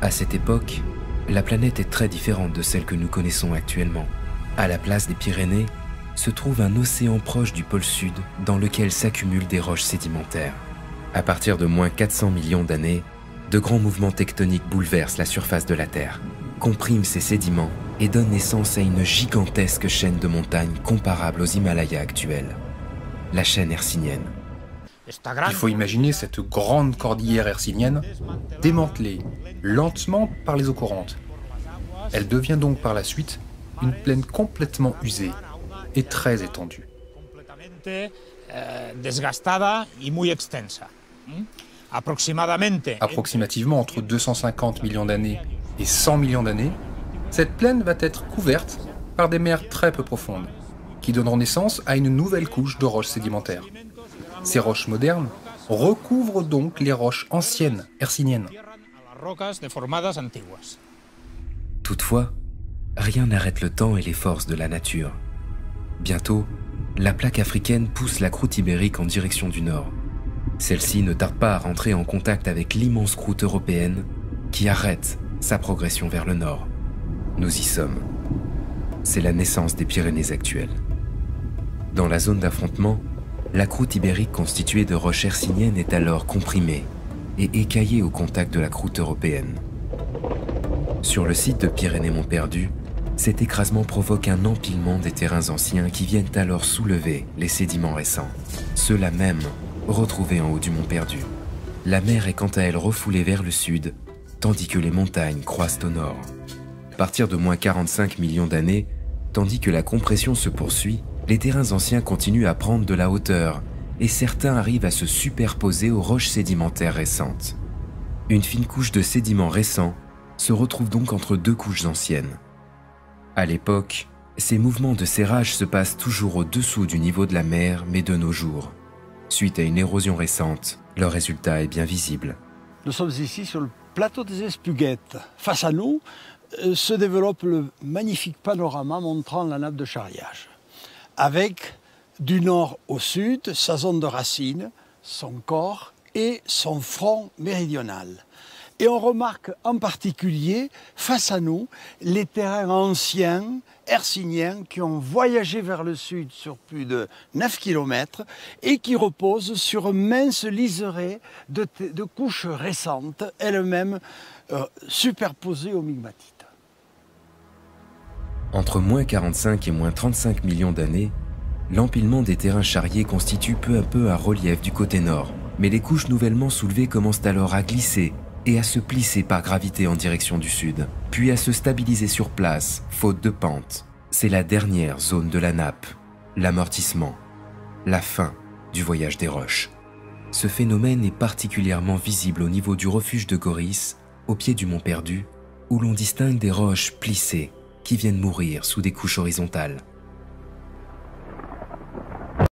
À cette époque, la planète est très différente de celle que nous connaissons actuellement. À la place des Pyrénées, se trouve un océan proche du pôle sud dans lequel s'accumulent des roches sédimentaires. À partir de moins 400 millions d'années, de grands mouvements tectoniques bouleversent la surface de la Terre, compriment ces sédiments et donnent naissance à une gigantesque chaîne de montagnes comparable aux Himalayas actuels, la chaîne hercynienne. Il faut imaginer cette grande cordillère hercynienne démantelée lentement par les eaux courantes. Elle devient donc par la suite une plaine complètement usée et très étendue. Approximativement entre 250 millions d'années et 100 millions d'années, cette plaine va être couverte par des mers très peu profondes, qui donneront naissance à une nouvelle couche de roches sédimentaires. Ces roches modernes recouvrent donc les roches anciennes hercyniennes. Toutefois, rien n'arrête le temps et les forces de la nature. Bientôt, la plaque africaine pousse la croûte ibérique en direction du nord. Celle-ci ne tarde pas à rentrer en contact avec l'immense croûte européenne qui arrête sa progression vers le nord. Nous y sommes. C'est la naissance des Pyrénées actuelles. Dans la zone d'affrontement, la croûte ibérique constituée de roches hercyniennes est alors comprimée et écaillée au contact de la croûte européenne. Sur le site de Pyrénées-Mont-Perdu, cet écrasement provoque un empilement des terrains anciens qui viennent alors soulever les sédiments récents, ceux-là même retrouvés en haut du Mont Perdu. La mer est quant à elle refoulée vers le sud, tandis que les montagnes croissent au nord. À partir de moins 45 millions d'années, tandis que la compression se poursuit, les terrains anciens continuent à prendre de la hauteur et certains arrivent à se superposer aux roches sédimentaires récentes. Une fine couche de sédiments récents se retrouve donc entre deux couches anciennes. À l'époque, ces mouvements de serrage se passent toujours au-dessous du niveau de la mer, mais de nos jours. Suite à une érosion récente, le résultat est bien visible. Nous sommes ici sur le plateau des Espluguettes. Face à nous se développe le magnifique panorama montrant la nappe de charriage, avec du nord au sud sa zone de racine, son corps et son front méridional. Et on remarque en particulier, face à nous, les terrains anciens, hercyniens, qui ont voyagé vers le sud sur plus de 9 km et qui reposent sur un mince liseré de couches récentes, elles-mêmes superposées aux migmatites. Entre moins 45 et moins 35 millions d'années, l'empilement des terrains charriés constitue peu à peu un relief du côté nord, mais les couches nouvellement soulevées commencent alors à glisser et à se plisser par gravité en direction du sud, puis à se stabiliser sur place, faute de pente. C'est la dernière zone de la nappe, l'amortissement, la fin du voyage des roches. Ce phénomène est particulièrement visible au niveau du refuge de Goris, au pied du Mont Perdu, où l'on distingue des roches plissées qui viennent mourir sous des couches horizontales.